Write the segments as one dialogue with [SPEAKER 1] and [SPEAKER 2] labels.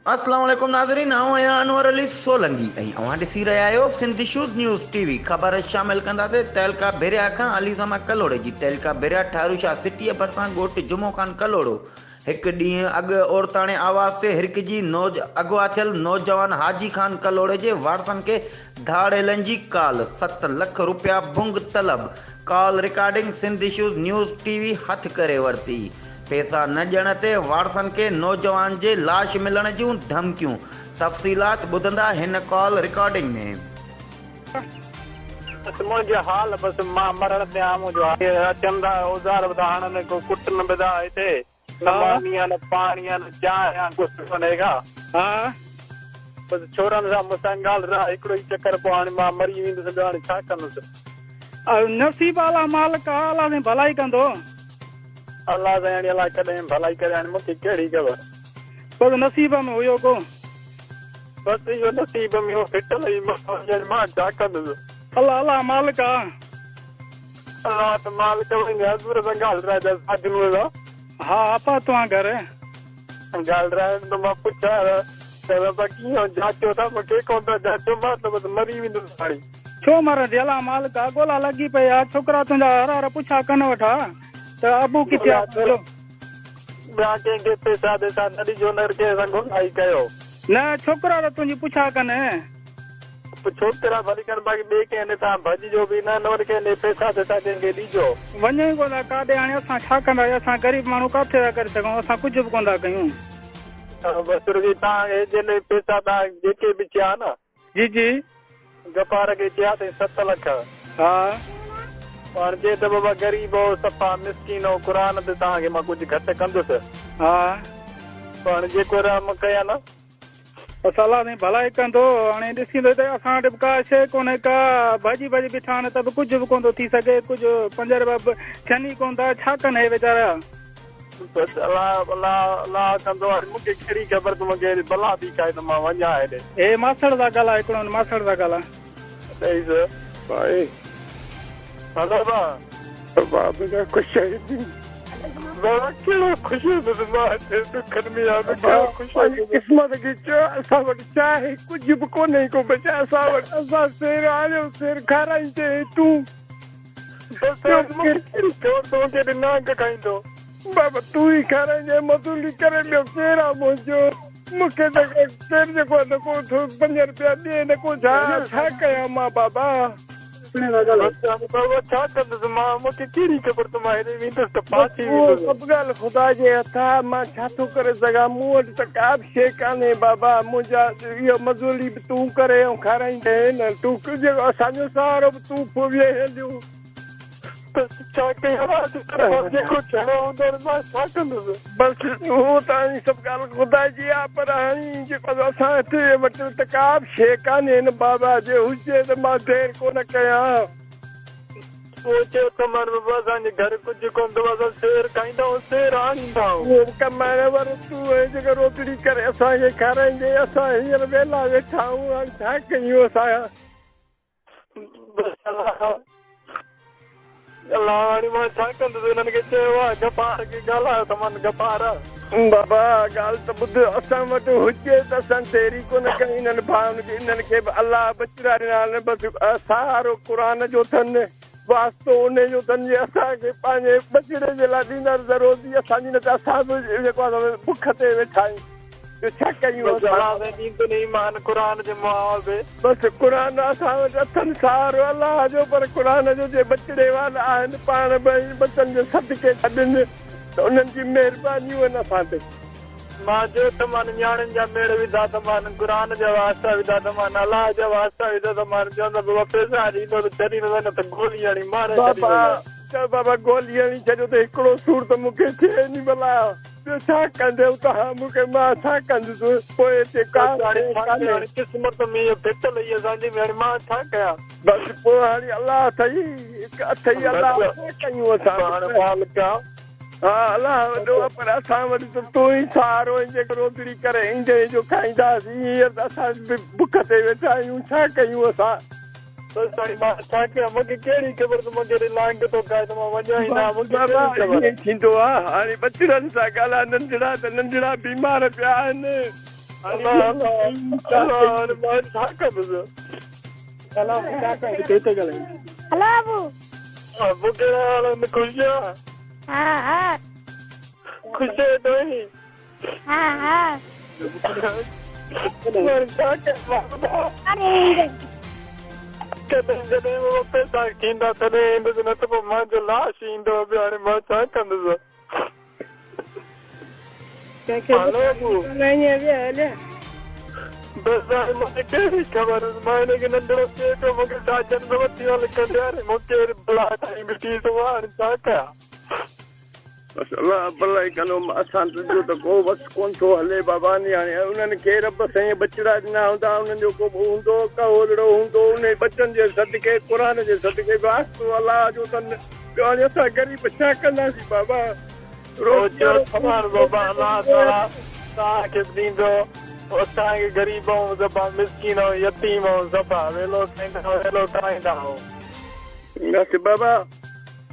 [SPEAKER 1] अस्सलाम वालेकुम नाज़रीन, आऊं आहियां अनवर अली सोलंगी ऐं अवां ॾिसी रहिया आहियो सिंध इशूज़ न्यूज़ टीवी। ख़बर शामिल कंदासीं तहलका भिरिया खां अलीज़मा कलोड़े जी। तहलका भिरिया ठारू शाह सिटीअ भरिसां ॻोठ जुमो खान कलोड़ो हिकु ॾींहुं अॻु औरताणे आवाज़ ते हिरकिजी अगवा थियल नौजवान हाजी खान कलोड़े जे वारसनि खे धाड़ेलनि जी काल। 7 लख रुपया भुंग तलब। Call recording Sindh issues news TV हथ करे वरिती। पैसा न ॾियण ते वारसनि खे नौजवान जे लाश मिलण जूं धमकियूं। तफ़सीलात ॿुधंदा हिन कॉल रिकॉर्डिंग में।
[SPEAKER 2] मुंहिंजो हाल बसि मां मरण ते आहियां। मुंहिंजो चंदा औज़ार बि हाणे को कुट न बिदा हिते न पाणी आहे न पाणी आहे न चांहि आहे कुझु कोन्हे का। हा बसि छोरनि सां मूंसां ॻाल्हि रहा हिकिड़ो ई चकर पोइ हाणे मां मरी वेंदुसि। हाणे छा कंदुसि?
[SPEAKER 3] नसीब वाला मालिक अलाह ने भलाई कंदो।
[SPEAKER 2] अलाह सां अलाह कॾहिं भलाई करे। हाणे मूंखे कहिड़ी ख़बर?
[SPEAKER 3] बसि नसीब में हुयो को।
[SPEAKER 2] बसि इहो नसीब में हो फिटल ई मां छा कंदुसि?
[SPEAKER 3] अलाह अलाह मालिक आहे।
[SPEAKER 2] अलाह त मालिक हज़ूर सां ॻाल्हि रहा।
[SPEAKER 3] हा आपा तव्हां घर
[SPEAKER 2] ॻाल्हि रहा त मां पुछां कीअं जाचियो था? मूंखे कोन था जाचियो। मां त बसि मरी वेंदुसि हाणे।
[SPEAKER 3] छो मरंदी? अलाह मालिक आहे। ॻोल्हा लॻी पई आहे। छोकिरा तुंहिंजा हर हर पुछा कन वठा त अबू किथे आहे?
[SPEAKER 2] ॿिया कंहिंखे पैसा ॾेसा न ॾिजो न कंहिं सां ॻोल्हाई कयो।
[SPEAKER 3] न छोकिरा त तुंहिंजी पुछा कनि।
[SPEAKER 2] छोकिरा भली कर बाक़ी ॿिए कंहिं तव्हां भॼिजो बि न वरी कंहिं पैसा ॾेसा कंहिंखे ॾिजो।
[SPEAKER 3] वञो ई कोन था काॾे। हाणे असां छा कंदा? असां ग़रीब माण्हू किथे था करे सघूं? असां कुझु बि कोन था कयूं।
[SPEAKER 2] बसि रुॻी तव्हां जंहिं पैसा तव्हां जेके बि चया न
[SPEAKER 3] जी जी
[SPEAKER 2] गपार खे चया अथई 7 लख। हा पर जे त बाबा ग़रीब हो सफ़ा मिसकीन हो क़ुरान ते तव्हांखे मां कुझु घटि कंदुसि। हा पर जेको रम कया न
[SPEAKER 3] बसि अलाह ने भलाई कंदो। हाणे ॾिसींदो त असां वटि का शइ कोन्हे का। भॼी भॼी बीठा आहिनि त बि कुझु बि कोन थो थी सघे। कुझु 5 रुपया थियनि ई कोन था। छा कनि हे वीचारा?
[SPEAKER 2] बसि अलाह अलाह अलाह कंदो। मूंखे कहिड़ी ख़बर त मूंखे भला थी काए त मां वञा हेॾे।
[SPEAKER 3] हे मासड़ था ॻाल्हाए। हिकिड़ो मासड़ था ॻाल्हाए।
[SPEAKER 2] हलो भाउ मुंहिंजा ख़ुशि आहे। कहिड़ो ख़ुशि क़िस्मत खे चयो असां वटि चाहे कुझु बि कोन्हे को बचा। असां वटि असां सेर आयो सेर खाराईंदे तूं नांग खाईंदो। बाबा तूं ई खाराईंदे मज़ूरी करे ॿियो केरु आहे मुंहिंजो? मूंखे त केरु जेको न को 5 रुपया ॾिए न को छा कयां मां? बाबा छा कंदुसि मां? मूंखे कहिड़ी ख़बर त मां हेॾे वेंदुसि त पाछी सभु ॻाल्हि ख़ुदा जे हथ आहे। मां छा थो करे सघां? मूं वटि त का बि शइ कान्हे बाबा। मुंहिंजा इहो मज़ूरी बि तूं करे ऐं खाराईंदे न तूं जेको असांजो सहारो बि तूं पोइ हलियो। छा कयां? जेको थियणो हूंदो मां छा कंदुसि? बसि उहो त सभु ॻाल्हि ख़ुदा जी आहे। पर हाणे जेको असां वटि त का बि शइ कान्हे न बाबा। जे हुजे त मां देरि कोन कयां। सोचियो त असांजे घर कुझु कोन थो। असां सेर खाईंदा आहियूं सेर आणींदा आहियूं। कमाइण वारो तूं जेको रोटड़ी करे असांखे खाराईंदे। असां हींअर वेला वेठा आहियूं। हाणे छा कयूं असां? अलाह हाणे मां छा कंदुसि? हुननि खे चयो आहे गपार खे ॻाल्हायो त मां गपार बाबा ॻाल्हि त ॿुध। असां वटि हुजे त असां देरी कोन कयूं। हिननि भाउनि खे हिननि खे बि अलाह बचिड़ा ॾिना। बसि सहारो क़ुरान जो अथनि वास्तो उन जो अथनि। असांखे पंहिंजे बचिड़े जे लाइ ॾींदा रोज़ी असांजी न त असां बि जेको आहे बुख ते वेठा आहियूं। छा कयूं? क़ुरान जे बसि क़ुरान असां वटि अथनि सहारो अलाह जो। पर क़ुरान जो जे बचिड़े वारा आहिनि पाण भई बचनि जो सदके छॾनि त उन्हनि जी महिरबानियूं आहिनि असां ते। मां जो त मां न्याणियुनि जा मेड़ विधा त मां क़ुरान जा वास्ता विधा त मां अलाह जा वास्ता विधा त मां चवंदा बाबा पैसा ॾींदो त छॾी न त गोली हणी मारे। बाबा गोली हणी छॾियो त हिकिड़ो सूर त मूंखे थिए नी भला। ॿियो छा कंदे तव्हां मूंखे? मां छा कंदुसि? पोइ क़िस्मत में इहो फिटल ई असांजी। हाणे मां छा कयां? बसि पोइ हाणे अलाह अथई अथई अलाह कयूं असां। हा अलाह वॾो आहे। पर असां वटि त तूं ई सहारो जेको रोटड़ी करे ईंदे जो खाईंदासीं। हींअर त असां बुख ते वेठा आहियूं। छा कयूं असां? मां छा कयां? मूंखे कहिड़ी ख़बर त मुंहिंजे लांग थो खाए त मां वञा ई न। थींदो आहे हाणे बचिड़नि सां ॻाल्हाए। नंढड़ा त नंढड़ा बीमार पिया आहिनि। भलाई कनो असां जो त को बस कोन थो हले बाबा नी हाणे उन्हनि खे रब साईं बचड़ा ॾिना हूंदा उन्हनि जो को हूंदो कहोड़ो हूंदो उन बचनि जे सदके क़ुर जे सदके वास्तो अलाह जो अथनि ॿियो हाणे असां ग़रीब छा कंदासीं बाबा रोज़ बाबा अलाह ताला तव्हांखे ॾींदो असांखे ग़रीब ऐं सभा मिसकीन ऐं यतीम ऐं सभा वेलो ठाहींदा बसि बाबा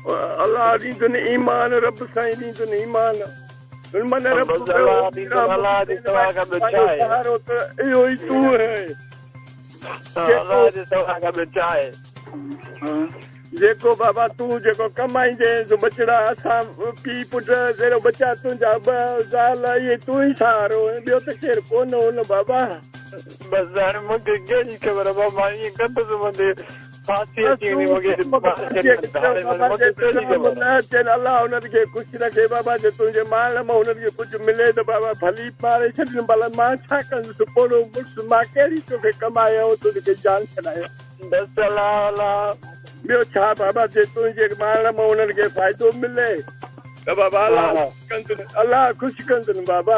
[SPEAKER 2] अल्लाह ॾींदो न ईमान रब साईं ॾींदो न ईमान मन रब अल्लाह जे सवा खां ॿियो छा आहे इहो ई तूं है अल्लाह जे सवा खां ॿियो छा आहे जेको बाबा तूं जेको कमाईंदे बचड़ा असां पीउ पुट जहिड़ो बचा तुंहिंजा ज़ाल इहे तूं ई सहारो ॿियो त केरु कोन हो न बाबा बसि हाणे मूंखे कहिड़ी ख़बर बाबा ईअं कंदुसि मुंहिंजे अलाह हुननि खे ख़ुशि रखे बाबा जे तुंहिंजे माल मां हुननि खे कुझु मिले त बाबा भली मारे छॾनि भला मां छा कंदुसि पोड़ो मुड़ुसि मां कहिड़ी तोखे कमायो तुंहिंजे जान छॾायो बसि अलाह अलाह ॿियो छा बाबा जे तुंहिंजे माल मां हुननि खे फ़ाइदो मिले त बाबा अलाह ख़ुशि कंदुनि बाबा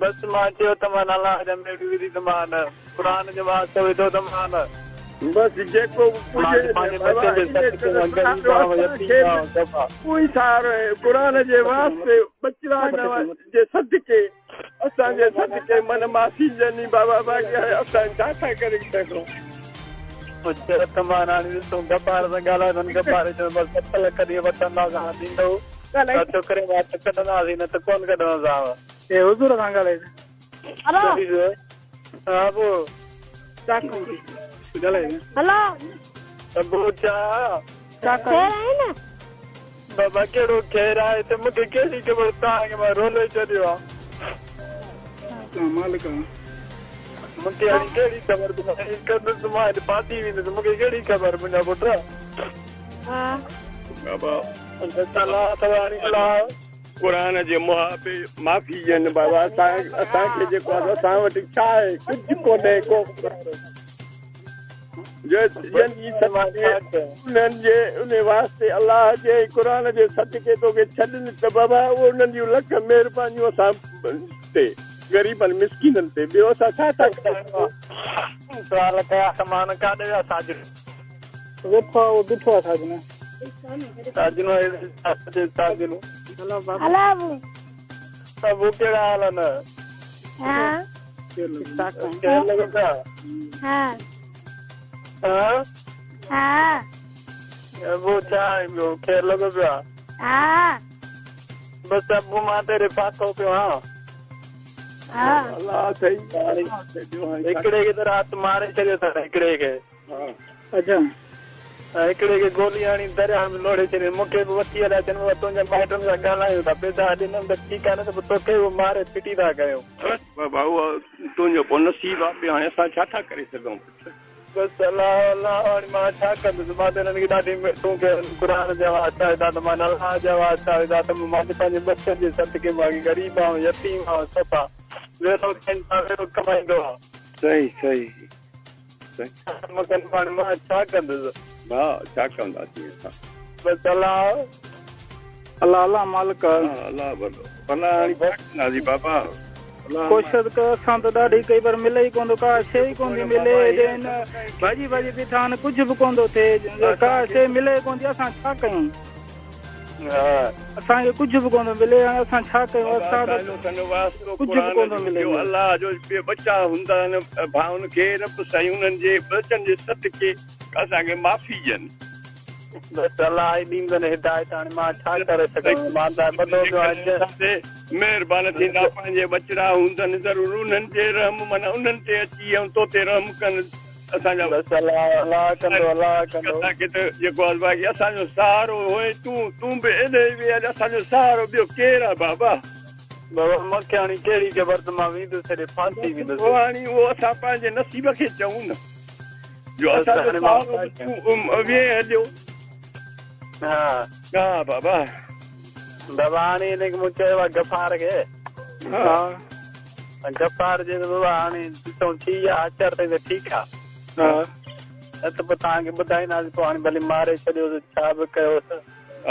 [SPEAKER 2] बसि मां चयो त मां अलाह जा मेड़ियूं विधी त मां क़ुर जो वास्तो विधो त मां बसि जेको क़ुर जे वास्ते बचड़ा जे सदके असांजे सदके मन माफ़ी ॾिनी बाबा बाक़ी असां छा था करे सघूं गपार सां ॻाल्हाए गपारे चयो 7 लख ॾींहं वठंदासीं ॾींदो छो करे कढंदासीं न त कोन कढंदासीं हे हुज़ूर सां ॻाल्हाए हा पोइ हेलो बाबा कहिड़ो ख़ैर आहे त मूंखे कहिड़ी ख़बर तव्हांखे मां रोले छॾियो आहे मूंखे हाणे कहिड़ी ख़बर कंदुसि मां पाती वेंदुसि मूंखे कहिड़ी ख़बर मुंहिंजा पुट क़ुर जे मुहाफ़े माफ़ी ॾियनि बाबा असांखे जेको आहे असां वटि छा आहे कुझु कोन्हे को उन वास्ते अलाह जे क़ुर जे सदके तोखे छॾनि त बाबा उहो उन्हनि जूं लख महिरबानियूं असां ते ग़रीबनि मिसकीननि ते ॿियो असां छा था कयूं सवाल कया सामान काॾे विया साजिनो वेठो आहे उहो ॾिठो आहे साजिनो सभु कहिड़ा हाल आहिनि ख़ैर लॻो पियो आहे बसि अबू मां तेरे पातो पियो हिकिड़े खे त राति मारे छॾियो अथनि हिकिड़े खे हिकिड़े खे गोली हणी दरिया में लोड़े छॾियो मूंखे बि वठी हलिया अचनि तुंहिंजे माइटनि सां ॻाल्हायूं था पैसा ॾिनमि त ठीकु आहे न त पोइ तोखे बि मारे फिटी था कयूं बाबा उहो तुंहिंजो पोइ नसीब आहे ॿियो हाणे असां छा था करे सघूं बसि अलाह अलाह हाणे मां छा कंदुसि मां त हिननि खे ॾाढी तूंखे क़ुर जा वास्ता विधा त मां अलाह जा वास्ता विधा त मां पंहिंजे बचनि जे सदके मां ग़रीब आहियां यतीम आहियां सफ़ा वेलो कमाईंदो आहे सही सही मां छा कंदुसि हा छा कंदासीं असां बसि अलाह अलाह अलाह मालिक अलाह भला हाणे बाबा कोशिशि कर असां त ॾाढी कई बार मिले ई कोन थो का शइ कोन थी मिले भाॼी बीठा आहिनि कुझु बि कोन थो थिए का शइ मिले कोन थी असां छा कयूं असांखे कुझु बि कोन थो मिले हाणे असां छा कयूं कुझु बि कोन थो मिले अलाह जो बचा हूंदा आहिनि भाउनि खे न साईं उन्हनि जे बचनि जे सदके असांखे माफ़ी ॾियनि
[SPEAKER 3] बस अल्लाह ॾींदनि हिदायत हाणे मां छा करे सघां मां त ॿधो पियो आहे
[SPEAKER 2] महिरबानी थींदा पंहिंजे बचड़ा हूंदनि ज़रूरु उन्हनि ते रहम माना उन्हनि ते अची ऐं तो ते रहम कनि असांजा
[SPEAKER 3] बस अल्लाह कंदो
[SPEAKER 2] असांखे त जेको आहे बाक़ी असांजो सहारो हुए तूं बि एॾे बि असांजो सहारो ॿियो केरु आहे बाबा
[SPEAKER 3] बाबा मूंखे हाणे कहिड़ी ख़बर त मां वेंदुसि हेॾे फांसी वेंदुसि
[SPEAKER 2] हाणे उहो असां पंहिंजे नसीब खे चऊं न जो असांजो सहारो वेह हलियो हा बाबा
[SPEAKER 3] हाणे हिनखे मूं चयो आहे गफ़ार खे गफ़ार जे बाबा हाणे ॾिसूं थी आहे अचर ताईं त ठीकु आहे न त पोइ तव्हांखे ॿुधाईंदासीं पोइ हाणे भले मारे छॾियो छा बि कयोसि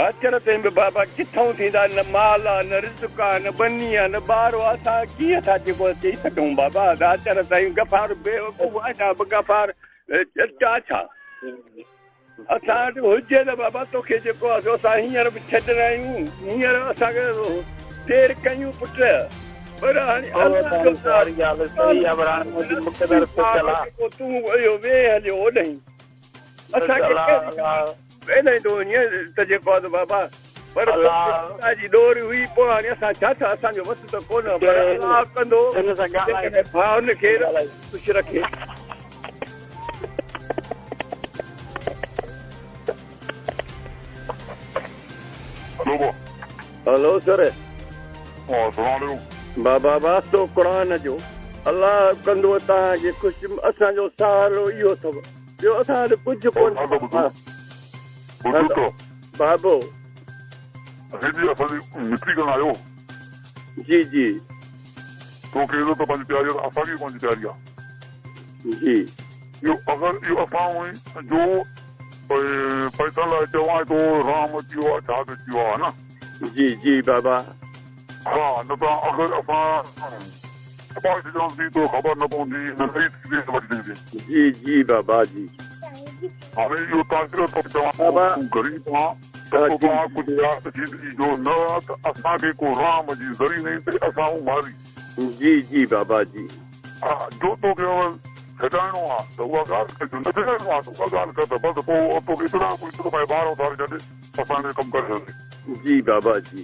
[SPEAKER 2] अचर ताईं बि बाबा किथां थींदा न माल आहे न रिज़्क़ आहे न बनी आहे न ॿार आहे असां कीअं था जेको चई सघूं बाबा अचर ताईं गफ़ार बेवकूफ़ आहे छा गफ़ार छा असां वटि हुजे त बाबा तोखे जेको आहे असां हींअर बि छॾंदा आहियूं हींअर असांखे देरि कयूं पुट पर हाणे तूं इहो वेह हलियो होॾां असांखे थो वञे त जेको आहे बाबा पर जी डोरी हुई पोइ हाणे असां छा छा असांजो वस त कोन कंदो भाउ हुनखे ख़ुशि रखे हेलो सर बाबा वास्तो क़ुरान जो अलाह कंदो तव्हांखे ख़ुशि असांजो सहारो इहो अथव ॿियो असां वटि कुझु कोन बाबो जी जी
[SPEAKER 4] तोखे तो पंहिंजी तयारी आहे असांजी पंहिंजी तयारी आहे
[SPEAKER 2] जी
[SPEAKER 4] इहो अगरि इहो असां जो पैसा लाइ चवां थो राम अची वियो आहे छा अची वियो आहे न
[SPEAKER 2] जी जी बाबा
[SPEAKER 4] हा न त अगरि असां तो ख़बर न पवंदी
[SPEAKER 2] जी जी बाबा जी
[SPEAKER 4] हाणे इहो तव्हांखे चवां ग़रीब आहे कुझु जो न त असांखे को राम जी ज़री न ते असां मारी
[SPEAKER 2] जी जी बाबा जी
[SPEAKER 4] हा जो तोखे छॾाइणो आहे त उहा ॻाल्हि कजो न छॾाइणो आहे त उहा ॻाल्हि कर त बसि पोइ तोखे एतिरा भाई 12 उधारे छॾे असांखे कमु करे छॾे
[SPEAKER 2] जी बाबा जी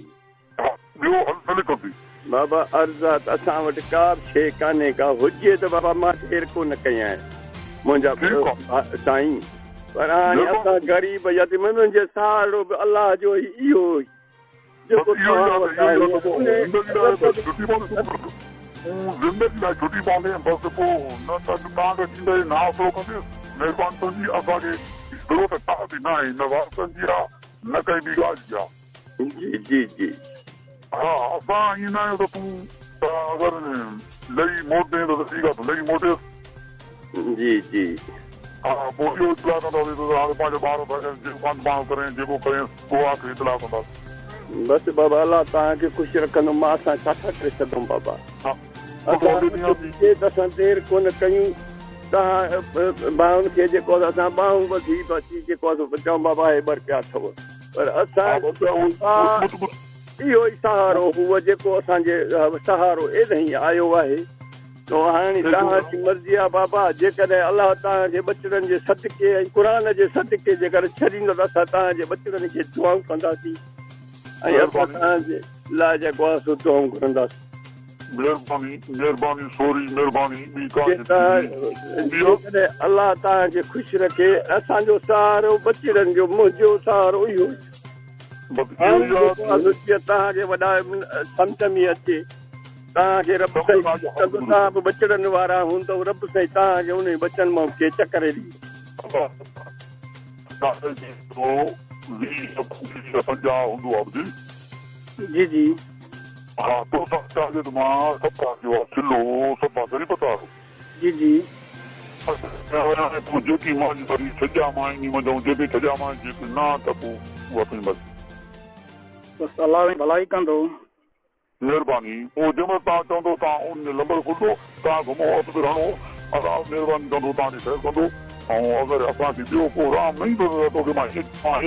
[SPEAKER 4] ॿियो हल भले कंदी
[SPEAKER 2] बाबा अर्ज़ात असां वटि का बि शइ कान्हे का हुजे त बाबा मां देरि कोन कई आहे मुंहिंजा साईं पर हाणे असां ग़रीब यतीमनि जे सहारो बि अलाह जो इहो जेको
[SPEAKER 4] ज़िंदगी लाइ छुटी पवंदी बसि पोइ न त तव्हांखे थींदे न आसिरो कंदे महिरबानी तुंहिंजी असांखे ज़रूरत छा थी न आहे न वास्तनि जी आहे न काई ॿी ॻाल्हि जी आहे
[SPEAKER 2] जी जी जी
[SPEAKER 4] हा असां ईअं न आहियूं त तूं अगरि लही मोटे त ठीकु आहे त लही मोटे
[SPEAKER 2] जी जी
[SPEAKER 4] हा पोइ इहो इतलाह कंदासीं त हाणे पंहिंजे ॿार जेको पाण करें जेको करें उहो आख़िर इतलाह कंदासीं
[SPEAKER 2] बसि बाबा अलाह तव्हांखे ख़ुशि रखंदो मां असां छा था करे सघूं बाबा असां देरि कोन कयूं तव्हां भाउनि खे जेको असां ॿाहूं वधी बची जेको चऊं बाबा हे ॿर पिया अथव पर असां इहो ई सहारो हुओ जेको असांजे सहारो एॾो ई आयो आहे त हाणे तव्हांजी मर्ज़ी आहे बाबा जेकॾहिं अलाह तव्हांजे बचड़नि जे सदके ऐं क़ुर जे सदके जेकर छॾींदो त असां तव्हांजे बचड़नि खे दुआऊं कंदासीं ऐं असां तव्हांजे लाइ जेको आहे सो दुआऊं घुरंदासीं
[SPEAKER 4] महिरबानी सोरी महिरबानी
[SPEAKER 2] जेकॾहिं अलाह तव्हांखे ख़ुशि रखे असांजो सहारो बचड़नि जो मुंहिंजो सहारो इहो तव्हांखे वॾा सम्झ में अचे तव्हांखे रब साईं तव्हां बि बचड़नि वारा हूंदव रब साईं तव्हांखे उन बचन मां खे चकर ॾी जी जी
[SPEAKER 4] हा तो मां किलो सफ़ा करे पता
[SPEAKER 2] जी जी
[SPEAKER 4] जेकी मां छॾिया मां जेके छॾिया मां जेके न त पोइ उहा बसि
[SPEAKER 3] अलाह भलाई कंदो
[SPEAKER 4] महिरबानी पोइ जंहिंमहिल तव्हां चवंदो तव्हां उन नंबर खुलंदो तव्हां घुमो हथ बि रहणो अलाह महिरबानी कंदो तव्हांजी ख़ैरु कंदो ऐं अगरि असांखे ॿियो को राम न ईंदो त तोखे मां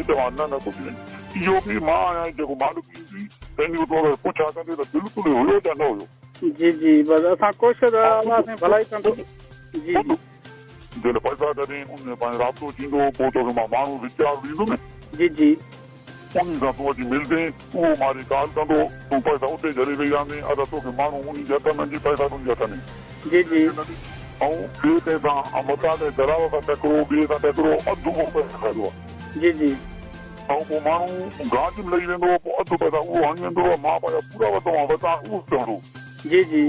[SPEAKER 4] चवां न कुझु न इहो बि मां आहियां जेको मालिक ईंदी पंहिंजी तौर पुछा कंदे त बिल्कुलु हुयो या न हुयो
[SPEAKER 3] जी जी बसि असां कोशिशि भलाई कंदो जी
[SPEAKER 4] जॾहिं पैसा कॾहिं उन पंहिंजो राब्तो थींदो पोइ तोखे मां माण्हू वीचार ॾींदुमि
[SPEAKER 3] जी जी
[SPEAKER 4] उन सां तूं अची मिलंदे उहो मां रिकॉर्ड कंदो तूं पैसा उते झले वेही रहंदे अगरि तोखे माण्हू उन जे हथ में पैसा तुंहिंजे हथ में
[SPEAKER 3] जी जी
[SPEAKER 4] ऐं ॿिए कंहिं सां मथां ते दलाल सां टकरो ॿिए सां टकरो अधु उहो पैसा खाईंदो आहे
[SPEAKER 3] जी जी
[SPEAKER 4] ऐं पोइ माण्हू गांठ में लही वेंदो पोइ अधु पैसा उहो हणी वेंदो मां पंहिंजा पूरा वरिता उहो चवंदो
[SPEAKER 3] जी जी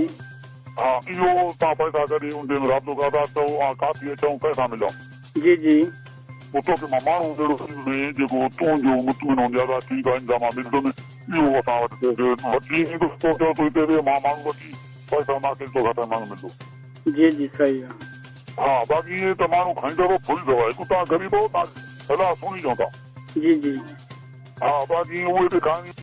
[SPEAKER 4] हा इहो तव्हां पैसा करे उन में राब्तो कंदा चओ काफ़ी अचूं पैसा मिलूं
[SPEAKER 3] जी जी
[SPEAKER 4] पोइ तोखे मां माण्हू अहिड़ो में जेको तुंहिंजो मुतमिन हूंदी आहे ठीकु आहे इंतज़ाम मिलंदुमि इहो असां वटि वठी ईंदो तो चओ तूं हिते वेह मां माण्हू वठी पैसा मांखे तो घटि माण्हू मिलंदो
[SPEAKER 3] जी जी सही आहे
[SPEAKER 4] हा बाक़ी इहे त माण्हू खाईंदो फुल अथव हिकु तव्हां ग़रीब हो तव्हां सलाह सुणी चओ था
[SPEAKER 3] जी जी
[SPEAKER 4] हा बाक़ी उहे बि खाइनि